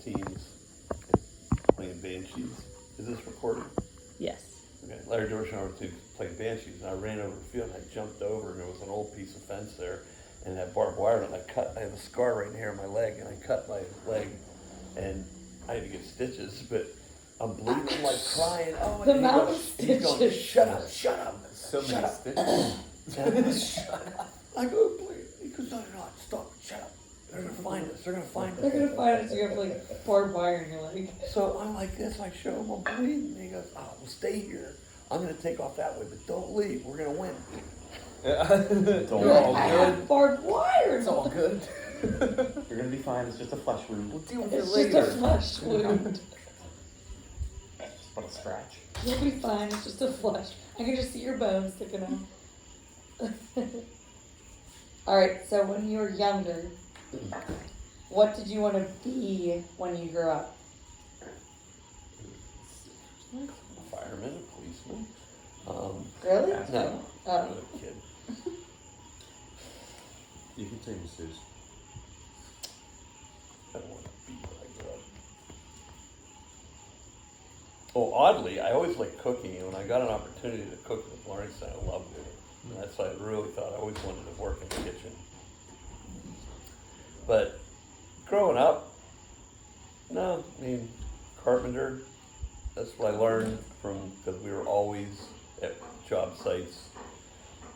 teens playing Banshees. Is this recorded? Yes. Okay, Larry George and I were playing Banshees, and I ran over the field, and I jumped over, and there was an old piece of fence there, and that barbed wire, and I have a scar right here on my leg, and I cut my leg, and I had to get stitches, but I'm bleeding, I'm like crying, oh, The and amount of he's going, stitches. shut up. So Shut many up. stitches. Shut up. I go, please. He goes, no, stop, shut up. They're gonna find us, they're gonna find They're us. gonna find us. You have like barbed wire in your leg. So I'm like this, I show him I'm bleeding, and he goes, oh, well, stay here. I'm gonna take off that way, but don't leave, we're gonna win. It's You're like, all I good. have barbed wire. It's all good. You're gonna be fine. It's just a flesh wound. We'll deal with It's it just a later. flesh wound. Just but a scratch. You'll be fine. It's just a flesh. I can just see your bones sticking out. All right. So when you were younger, what did you want to be when you grew up? A fireman, a policeman. Really? No, Oh. I'm a kid. You can say masseuse. I don't want to be what I grew up. Oh, oddly, I always liked cooking, and when I got an opportunity to cook with Lawrence, I loved it. And that's why I really thought I always wanted to work in the kitchen. But growing up, no, I mean, carpenter, that's what I learned from, because we were always at job sites,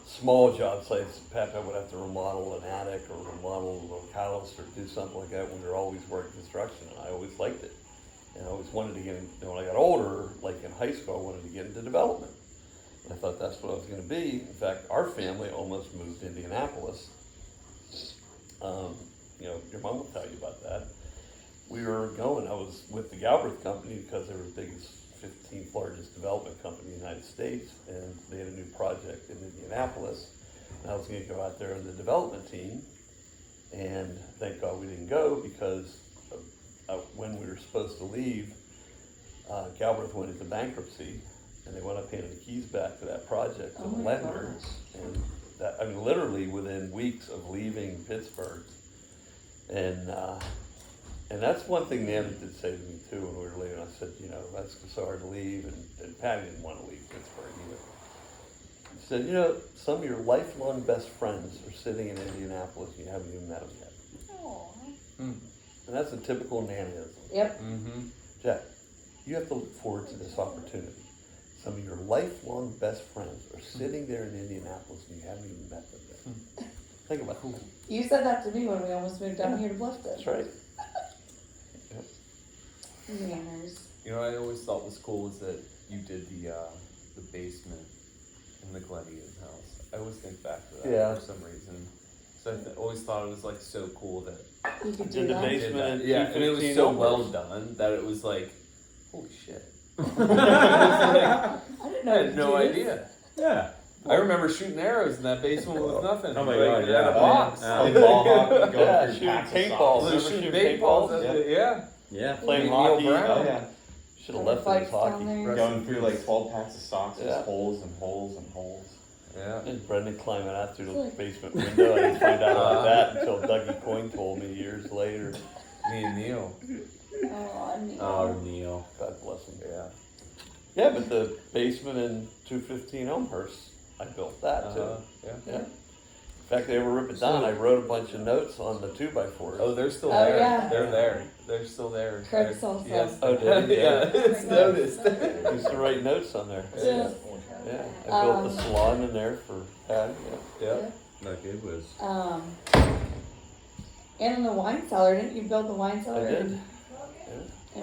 small job sites. Papa would have to remodel an attic or remodel a little house or do something like that when we were always working construction, and I always liked it. And I always wanted to get in, when I got older, like in high school, I wanted to get into development. And I thought that's what I was gonna be. In fact, our family almost moved to Indianapolis. You know, your mom will tell you about that. We were going, I was with the Galbraith Company because they were the biggest 15th largest development company in the United States, and they had a new project in Indianapolis. And I was gonna go out there on the development team, and thank God we didn't go because when we were supposed to leave, Galbraith went into bankruptcy, and they went up handing the keys back to that project to Oh the my lender. gosh. And that, I mean, literally within weeks of leaving Pittsburgh. And that's one thing Nanny did say to me too when we were leaving. I said, you know, that's so hard to leave, and Patty didn't want to leave Pittsburgh either. She said, you know, some of your lifelong best friends are sitting in Indianapolis and you haven't even met them yet. Aw. And that's a typical Nannyism. Yep. Mm-hmm. Jack, you have to look forward to this opportunity. Some of your lifelong best friends are sitting there in Indianapolis and you haven't even met them yet. Think about it. You said that to me when we almost moved down here to Bluffton. That's right. Manners. You know what I always thought was cool was that you did the basement in the Glendian house. I always think back to that Yeah. for some reason. So I always thought it was like so cool that You could Did do the that. basement did that. and Yeah, and it was 215 so Elmhurst. well done that it was like, holy shit. I didn't know I you had no could do this. idea. Yeah. I remember shooting arrows in that basement with nothing. Oh my like, God, in yeah. a box. Playing ball hockey, going Yeah, through shooting packs of paintballs. socks. Well, Remember shooting shooting big paintballs? balls. Yeah. Yeah. Yeah. Playing Neil hockey. Brown. Oh yeah. Should have left it as hockey. Down there. Going through like 12 packs of socks with Yeah. holes and holes and holes. Yeah. And Brendan climbing out through the Like- basement window. I didn't find out about that until Dougie Coyne told me years later. Me and Neil. Oh, I mean, Oh, Neil. God bless him. Yeah. Yeah, but the basement in 215 Elmhurst, I built that too. Yeah. Yeah. In fact, they ever rip it down. I wrote a bunch of notes on the 2x4s. Oh, they're still Oh, there. yeah. They're there. They're still there. Craig's They're- also. Yes. Oh, did he? Yeah, it's Yeah. noticed. I used to write notes on there. Yeah. Yeah, I built the salon in there for Patty. Yeah. Yeah. Like it was. And in the wine cellar, didn't you build the wine I cellar? did. And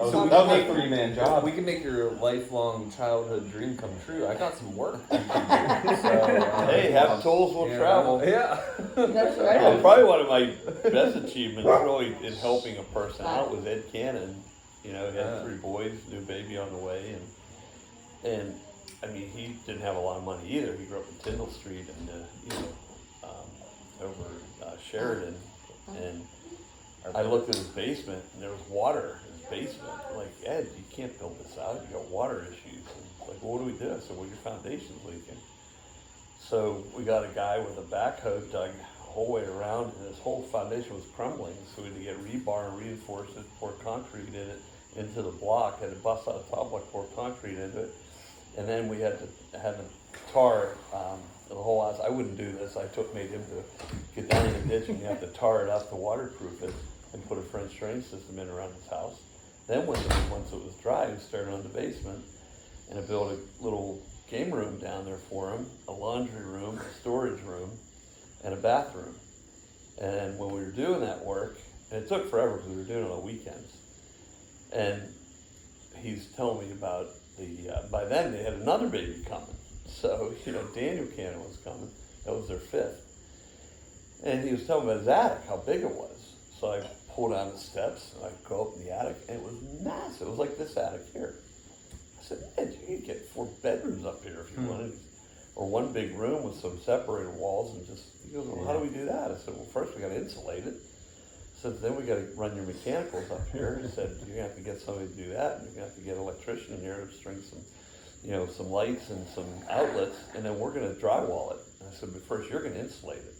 Oh, talk that was a about- 3-man job. We can make your lifelong childhood dream come true. I got some work. So, Hey, have tools will yeah. travel. Yeah. That's Well, right. probably one of my best achievements really in helping a person out was Ed Cannon. You know, he had Yeah. 3 boys, new baby on the way, and I mean, he didn't have a lot of money either. He grew up in Tyndall Street and over Sheridan, and I looked at his basement and there was water in his basement. Like, Ed, you can't build this out. You got water issues. And like, well, what do we do? I said, well, your foundation's leaking. So we got a guy with a backhoe dug a whole way around, and his whole foundation was crumbling, so we had to get rebar and reinforce it, pour concrete in it, into the block, had to bust out the top block, pour concrete into it, and then we had to have the tar, the whole house. I wouldn't do this, made him to get down in the ditch, and you have to tar it up to waterproof it, and put a French drain system in around his house. Then once it was dry, we started on the basement, and I built a little game room down there for him, a laundry room, a storage room, and a bathroom. And when we were doing that work, and it took forever because we were doing it on weekends, and he's telling me about by then they had another baby coming. So, Daniel Cannon was coming. That was their fifth. And he was telling me about his attic, how big it was. So I pulled down the steps, and I go up in the attic, and it was massive. It was like this attic here. I said, man, you could get 4 bedrooms up here if you wanted. Or one big room with some separator walls, and he goes, well, how do we do that? I said, well, first we got to insulate it. I said, then we got to run your mechanicals up here. He said, you're going to have to get somebody to do that, and you're going to have to get an electrician in here to string some lights and some outlets, and then we're going to drywall it. And I said, but first you're going to insulate it.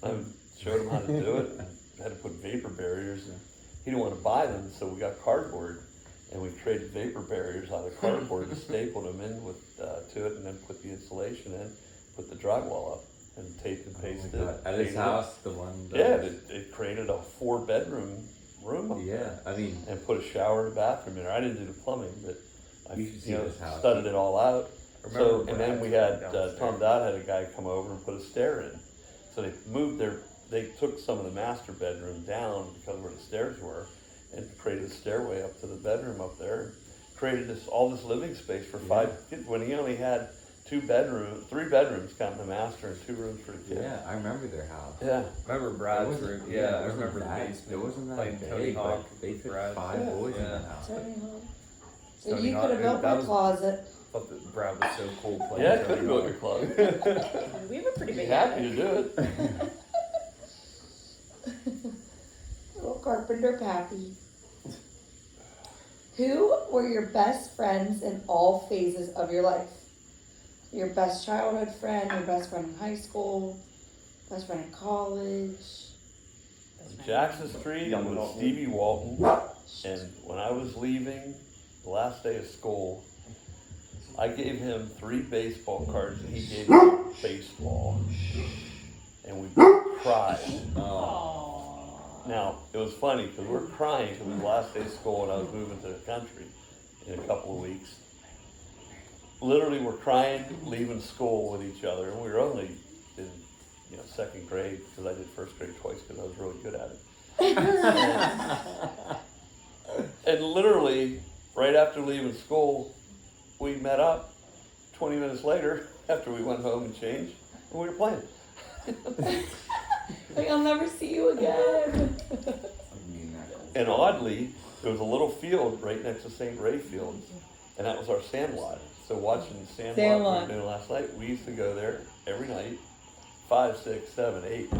And I showed him how to do it, and had to put vapor barriers, and he didn't want to buy them, so we got cardboard, and we created vapor barriers out of cardboard and stapled them in to it, and then put the insulation in, put the drywall up, and taped and pasted it. At his house, the one. Yeah, it created a 4-bedroom room up there. Yeah, I mean. And put a shower and bathroom in there. I didn't do the plumbing, but I You should see his house. studied it all out. Remember And Brad then we had downstairs. Tom Dodd had a guy come over and put a stair in. So they took some of the master bedroom down because of where the stairs were, and created a stairway up to the bedroom up there. Created all this living space for 5 kids when he only had 3 bedrooms counting the master, and 2 rooms for the kids. Yeah, I remember their house. Yeah. Remember Brad's room? it Yeah, I wasn't remember the that- basement. It wasn't that playing big, Tony Hawk. but they fit Brad. 5 boys in Yeah. the house. Tony Hawk. So Tony you Hawk, could have built that my was- closet. Thought that Brad was so cool playing. Yeah, I Tony could have built Hawk. your closet. We have a pretty Be big happy attic. to do it. Little carpenter Pappy. Who were your best friends in all phases of your life? Your best childhood friend, your best friend in high school, best friend in college. Jackson Street Young was Walton. Stevie Walton, and when I was leaving the last day of school, I gave him 3 baseball cards, and he gave me baseball, and we cried. Oh. Now, it was funny, because we were crying, because it was the last day of school, and I was moving to the country in a couple of weeks. Literally, we're crying, leaving school with each other, and we were only in 2nd grade, because I did 1st grade twice, because I was really good at it. And literally, right after leaving school, we met up 20 minutes later, after we went home and changed, and we were playing. Like, I'll never see you again. I mean that. And oddly, there was a little field right next to St. Ray Fields, and that was our sandlot. So watching the sandlot we Sandlot. were doing last night, we used to go there every night, 5, 6, 7, 8.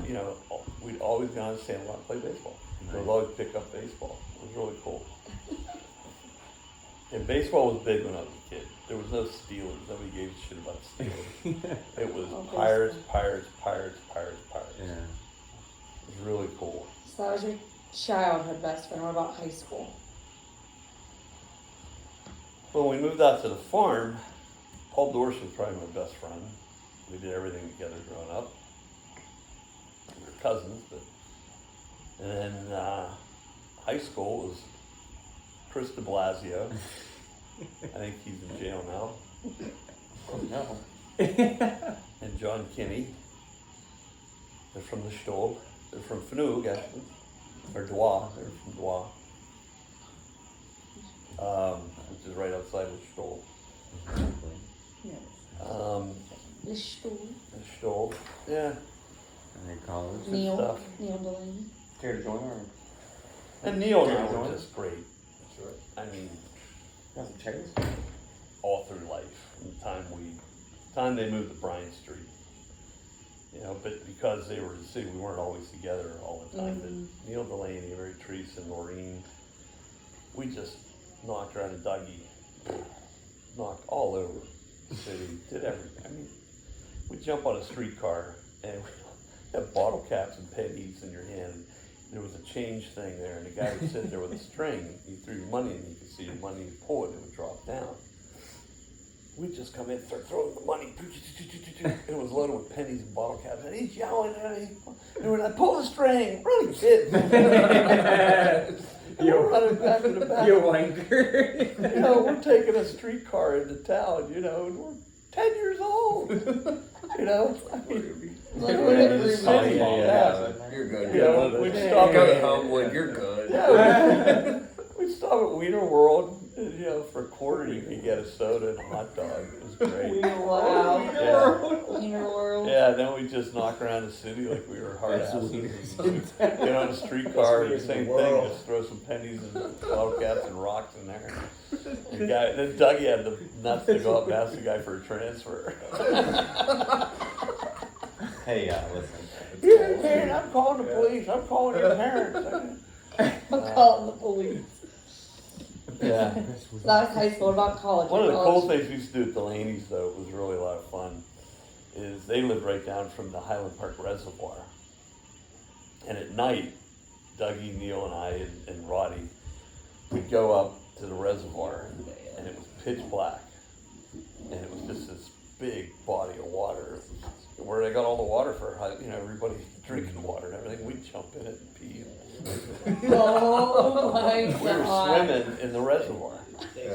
We'd always go on the sandlot and play baseball. So we'd always pick up baseball. It was really cool. And baseball was big when I was a kid. There was no Steelers. Nobody gave a shit about the Steelers. It was Oh, Pirates, baseball. Pirates, Pirates, Pirates, Pirates. Yeah. It was really cool. So that was your childhood best friend. What about high school? When we moved out to the farm, Paul Dorsch was probably my best friend. We did everything together growing up. We were cousins, but and then high school was Chris de Blasio. I think he's in jail now. Oh, no. And John Kinney. They're from the Stoll. They're from Fanoog, actually. Or Dwa. They're from Dwa. Which is right outside of Stoll. The stool. The Stoll. Yeah. And then college. Neil. stuff. Neil Delaney. Care to join or? And Neil and I Join? were just great. Sure. I mean, Got some cherries? all through life. From the time they moved to Bryan Street. But because they were in the city, we weren't always together all the time. But Neil Delaney, Mary Teresa, Noreen, we just knocked around a Dougie, knocked all over the city, did everything. I mean, we'd jump on a streetcar and have bottle caps and pennies in your hand. There was a change thing there, and the guy would sit there with a string. You threw your money, and you could see your money, you pull it, and it would drop down. We'd just come in and start throwing the money. It was loaded with pennies and bottle caps, and he's yelling at me. And we're like, pull the string, really kid. You're running back to the back. You wanker. You know, we're taking a streetcar into town, you know, and we're 10 years old. You know, I mean, Like, we're what in a the group. city, Yeah, you're good. You know, we'd stop Go to at, Homewood, you're good. yeah, we'd stop at Wiener World, and, you know, for a quarter you could get a soda and a hot dog. It was great. Wow. Yeah. Wiener World. Yeah, then we'd just knock around the city like we were hard asses. Get on a streetcar, the same thing, just throw some pennies and bottle caps and rocks in there. The guy, then Dougie had the nuts to go up and ask the guy for a transfer. Hey, listen. Your parents, I'm calling the police, I'm calling your parents. I'm calling the police. Yeah. So that was high school. What about college? One of the College? cool things we used to do at Delaney's, though, it was really a lot of fun, is they lived right down from the Highland Park Reservoir. And at night, Dougie, Neil, and I, and Roddy, we'd go up to the reservoir, and it was pitch black. And it was just this big body of water, where they got all the water for, you know, everybody drinking water and everything. We'd jump in it and pee. Oh my We were god. swimming in the reservoir.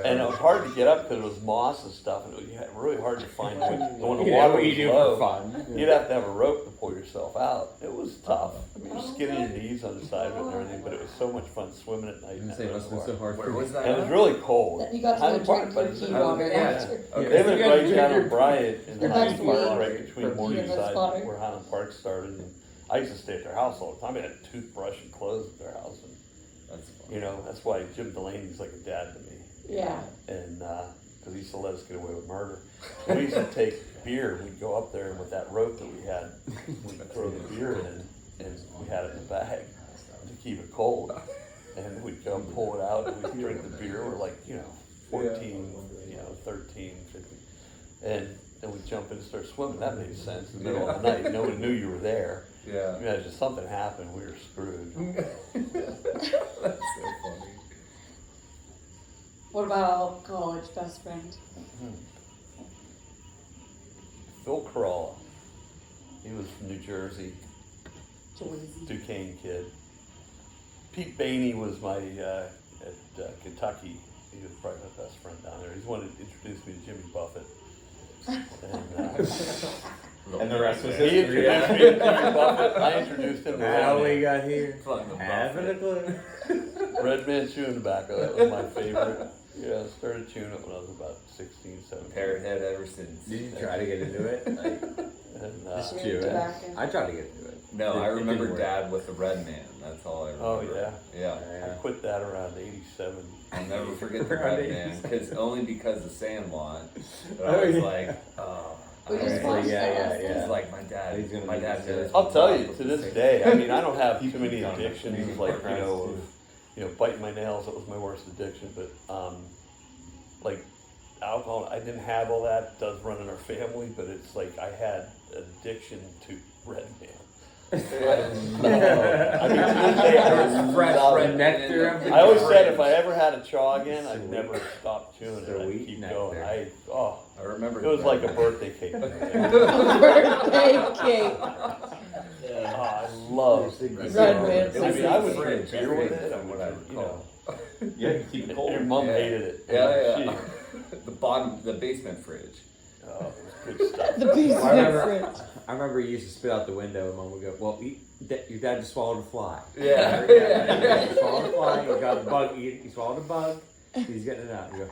And it was hard to get up because it was moss and stuff, and it was really hard to find when the You know water what you was do for low. fun. You'd have to have a rope to pull yourself out. It was tough. I mean, you're skinning your knees on the side of it and everything, but it was so much fun swimming at night in that Say it must have been so reservoir. hard Where for was that? And it was at? really cold. Then you got to Highland drink Park, your but pee it's- water yeah. after. Okay. They lived You gotta right drink down your- on Bryant in Your Highland best Park, weed right between for peeing in the Morningside, spotter. where Highland Park started. And I used to stay at their house all the time. I had a toothbrush and clothes at their house. And, That's fun. you know, that's why Jim Delaney's like a dad to me. Yeah. And, because he used to let us get away with murder. And we used to take beer, we'd go up there and with that rope that we had, we'd throw the beer in, and we had it in a bag to keep it cold. And we'd go and pull it out, and we'd drink the beer, we're like, you know, 14, you know, 13, 15. And then we'd jump in and start swimming, that made sense, in the middle of the night, nobody knew you were there. Yeah. You know, just something happened, we were screwed. That's so funny. What about college best friend? Phil Corolla, he was from New Jersey. Joyzy. Duquesne kid. Pete Bainey was my, at Kentucky, he was probably my best friend down there. He's the one that introduced me to Jimmy Buffett. And And the rest was he history. introduced me to Jimmy Buffett, I introduced him to How we Red got here? Fucking Having a Buffett. clue. Man. Red Man chewing tobacco, that was my favorite. Yeah, I started chewing it when I was about 16, 17. Parrot head ever since. Did you try to get into it? Like, And, just Chewing chew it. tobacco. I tried to get into it. No, It- I it remember didn't work. Dad with the Red Man. That's all I Oh, remember. Yeah. I quit that around 87. I'll never forget the Around Red Man, 80s. because only because of Sandlot. But I Oh, was yeah. like, oh. We just I- watched yeah, that yeah, last yeah. It's like my dad. He's gonna My be dad the knows. I'll tell you, with to the this same- day, I mean, I don't have too many Keep going. addictions, Maybe like, Christ, too. biting my nails, that was my worst addiction, but, like, alcohol, I didn't have all that, it does run in our family, but it's like, I had addiction to Red Man. I mean, to this day, I There's fresh love Red it. nectar of the I always said if fridge. I ever had a chaw again, I'd Sweet. never stop chewing it, I'd Sweet keep nectar. going, I remember. it was the like a Red Man. birthday cake. Birthday cake. I love Red it. Man. I mean, I would Fridge, drink beer with fridge, it, I from would, what I you know. recall. Yeah, you keep it cold. Your mom Yeah. hated it. Yeah, She- yeah. The basement fridge. Oh, it was good stuff. The basement I remember, fridge. I remember you used to spit out the window and mom would go, well, your dad just swallowed a fly. Yeah. Your dad just swallowed a fly, he got a bug, he swallowed a bug, he's getting it out. You go,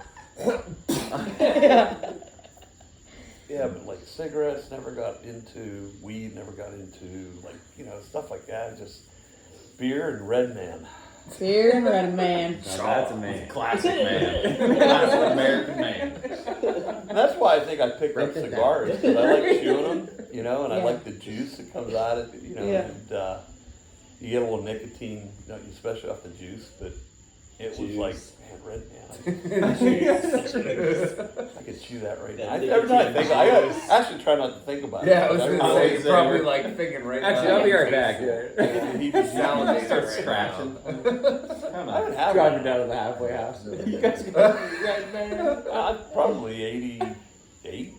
Yeah. Yeah, but like cigarettes, never got into weed, never got into like, you know, stuff like that. Just beer and Red Man. Beer and Red Man. now that's a man. Classic man. Classic American man. And that's why I think I picked Write up that cigars, down. because I like chewing them, you know, and I Yeah. like the juice that comes out of it, you know, Yeah. and you get a little nicotine, you know, especially off the juice, but it was Juice. like, man, man, red man. I could chew that right now. Every time I think, I actually try not to think about it. Yeah, I was gonna say, always probably there. like thinking right now. Actually, I'll be right back. And he just Salivating Start right scratching. now. Come I on. haven't had Driving one. down to the halfway house. You guys got man. I'm probably 88,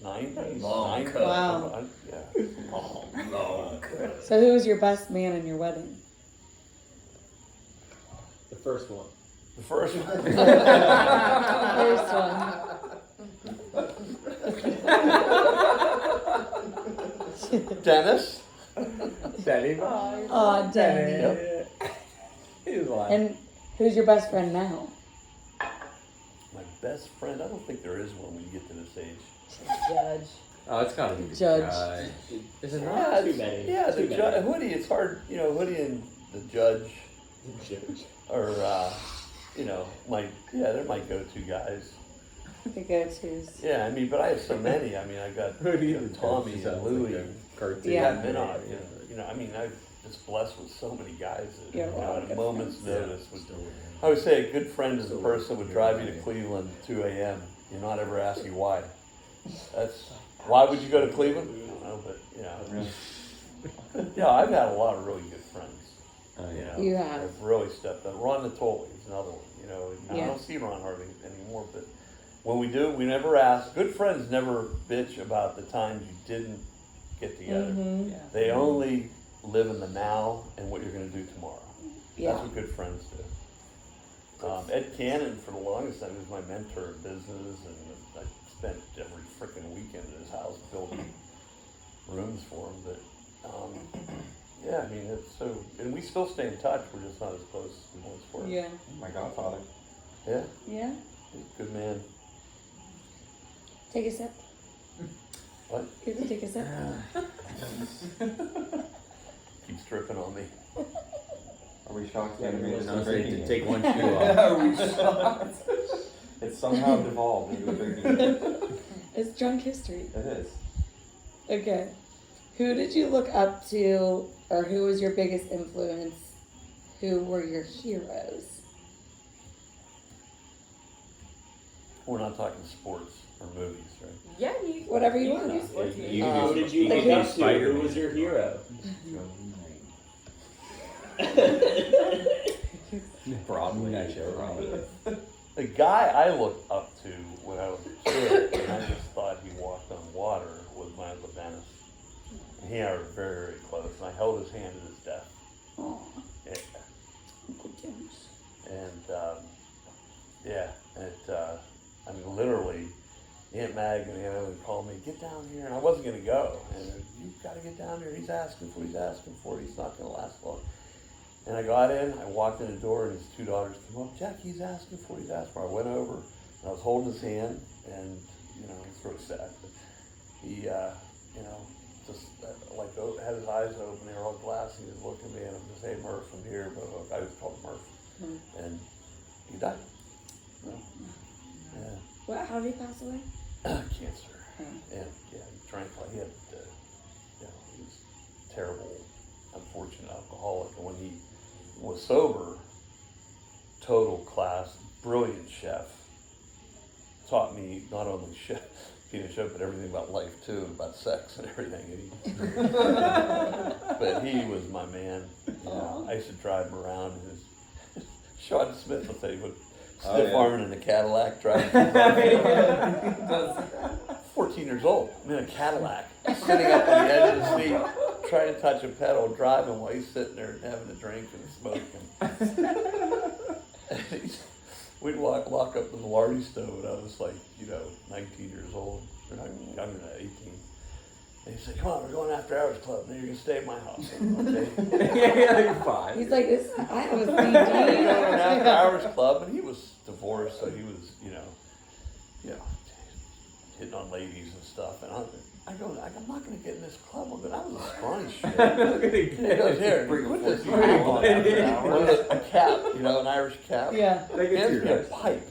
90, Long 90. cut. Wow. Yeah. Long. So who was your best man in your wedding? The first one. The first one. First one. Dennis. Danny. Aw, Danny. He was lying. And who's your best friend now? My best friend. I don't think there is one when you get to this age. Judge. Oh, it's gotta be the Judge. guy. Is it Yeah, not too it's- many? Yeah, Too the many. judge. Hoodie. It's hard. You know, Hoodie and the judge, or you know, they're my go-to guys. The go-tos. Yeah, I mean, but I have so many. I mean, I got Hoodie you know, and Tommy Judge and sounds Louie. like a cartoon. Yeah. Yeah, Minot, you know, I mean, I'm just blessed with so many guys that, Yeah, you know, well, at a good moment's friends. notice would, I would say a good friend is the person that would drive you to Cleveland at 2 a.m. You not ever ask you why. Why would you go to Cleveland? I don't know, but, you know. Yeah, I've had a lot of really good friends. Oh, You yeah. know, You have. I've really stepped up. Ron Natoli is another one, you know, I Yeah. don't see Ron hardly anymore, but when we do, we never ask. Good friends never bitch about the times you didn't get together. Mm-hmm. They only live in the now and what you're gonna do tomorrow. Yeah. That's what good friends do. Ed Cannon, for the longest time, was my mentor in business, and I spent every freaking weekend at his house building rooms for him, but, yeah, I mean, it's so, and we still stay in touch, we're just not as close as we once were. Yeah. My godfather. Yeah, Yeah. he's a good man. Take a sip. What? You have to take a sip. Keeps dripping on me. Are we shocked Yeah, that we I was made I was this gonna say, drinking to game? take one shoe off. Are we shocked? It's somehow devolved into a drinking game. It's drunk history. It is. Okay. Who did you look up to, or who was your biggest influence? Who were your heroes? We're not talking sports or movies, right? Yeah, you. Whatever you can want. do sports movies. You Um, Who did you like look up who's to? Who was your hero? Broadway Nice. show, probably. The guy I looked up to when I was a kid, and I just thought he walked on water, was my Uncle Dennis. And he and I were very, very close, and I held his hand at his death. Aw, Yeah. Uncle James. And, yeah, I mean, literally, Aunt Mag and Aunt Ellen called me, get down here, and I wasn't gonna go. And you've gotta get down here, he's asking for, he's not gonna last long. And I got in, I walked in the door, and his two daughters came up, Jack, he's asking for. I went over, and I was holding his hand, and, you know, it's really sad. But he, you know, just like had his eyes open, they were all glassy, he was looking at me, and I'm just, hey, Murph, I'm here, but I was called Murph. And he died. So, yeah. What? How did he pass away? Cancer. Oh. And yeah, he drank like he had, you know, he was terrible, unfortunate alcoholic. And when he was sober, total class, brilliant chef. Taught me not only being a chef, but everything about life too, about sex and everything. And but he was my man. You know, I used to drive him around in his Sean Smith would say, he would Oh, stiff yeah. arming in a Cadillac driving. 14 years old, I'm in a Cadillac, sitting up on the edge of the seat, trying to touch a pedal, driving while he's sitting there having a drink and smoking. We'd lock up the Malarty stove, and I was like, you know, 19 years old, or younger than 18. And he said, come on, we're going after hours club, and then you're gonna stay at my house. Okay. Yeah, you're fine. He's like, this. I have a We were going after CD. hours club, and he was divorced, so he was, you know, hitting on ladies and stuff. And I'm not gonna get in this club. I was a scrawny shit. I'm not gonna He goes, here, put this cap on after hours. A cap, you know, an Irish cap. Yeah. They get Hands me a serious. pipe.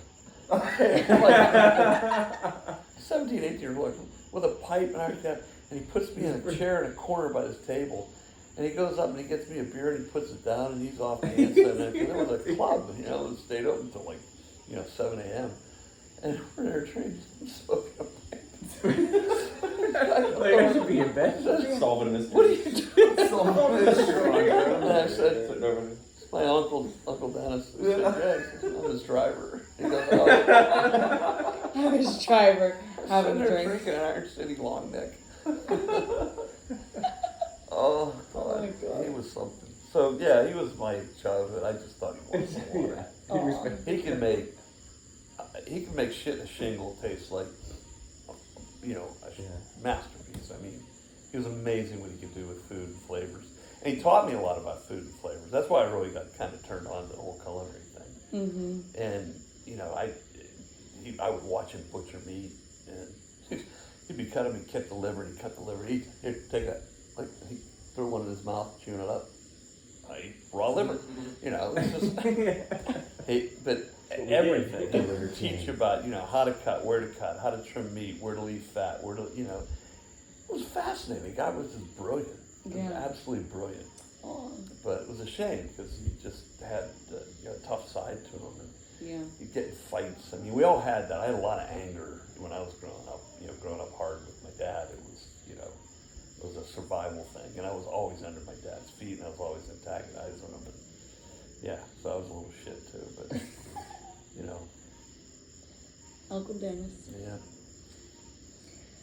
I'm like 17, 18 years old with a pipe and Irish cap, and he puts me in a chair in a corner by this table, And he goes up and he gets me a beer and he puts it down and he's off dancing. And it was a club, you know, it stayed open until like, 7 a.m. And we're there drinking, smoking a pipe. Like, I should be in bed. Solving a mystery. What are you doing? And And I said, it's my Uncle Dennis. I said, yeah, I'm his driver. He goes, oh. I'm his driver having Sitting a there drink. drinking an Iron City long neck. Oh, Oh my God. he was something. So yeah, he was my childhood. I just thought he was. Yeah. Aw. He can make shit in a shingle taste like, a Yeah. masterpiece. I mean, he was amazing what he could do with food and flavors. And he taught me a lot about food and flavors. That's why I really got kind of turned on to the whole culinary thing. Mm-hmm. And I would watch him butcher meat, and he'd be cutting me, cut the liver, and he'd cut the liver. He'd take that, like he threw one in his mouth, chewing it up. I eat raw liver, It's just. But we everything did. he would teach you about, how to cut, where to cut, how to trim meat, where to leave fat, where to, it was fascinating. The guy was just brilliant, Yeah. absolutely brilliant. Aw. But it was a shame because he just had a tough side to him. And Yeah. you get in fights. I mean, we all had that. I had a lot of anger when I was growing up. Growing up hard with my dad, it was a survival thing, and I was always under my dad's feet, and I was always antagonizing him. And yeah, so I was a little shit too. But Uncle Dennis. yeah.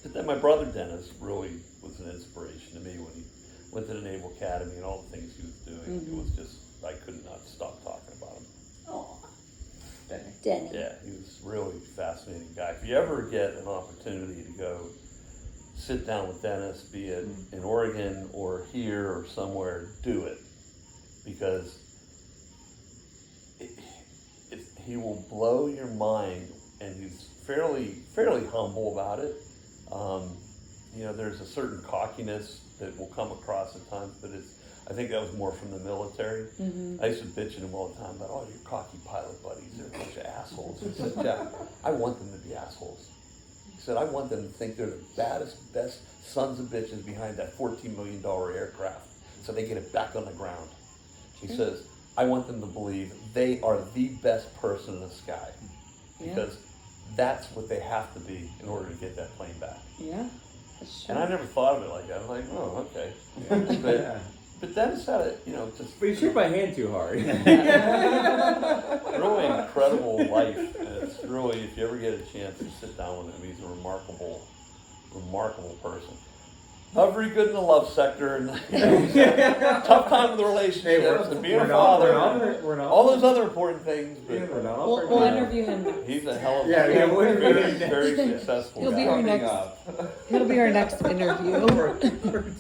But then my brother Dennis really was an inspiration to me when he went to the Naval Academy and all the things he was doing. Mhm. It was just I could not stop talking about him. Aw. Dennis. Yeah, he was a really fascinating guy. If you ever get an opportunity to go sit down with Dennis, be it in Oregon or here or somewhere, do it. Because he will blow your mind, and he's fairly humble about it. There's a certain cockiness that will come across at times, but I think that was more from the military. Mm-hmm. I used to bitch at him all the time about, your cocky pilot buddies, they're a bunch of assholes. He said, Jeff, I want them to be assholes. He said, I want them to think they're the best sons of bitches behind that $14 million aircraft, so they get it back on the ground. He says, I want them to believe they are the best person in the sky, Yeah. because that's what they have to be in order to get that plane back. Yeah. That's true. And I never thought of it like that. I was like, oh, okay. Yeah. But Dennis had it, just But you shook my hand too hard. really incredible life. And it's really, if you ever get a chance to sit down with him, he's a remarkable person. Not very good in the love sector, and tough time with the relationships and being a father, We're not. all those other important things. But Yeah, we're not. We'll interview him next. he's a hell of a Yeah, we'll interview him next. very successful He'll be guy. our Coming next. up. He'll be our next interview.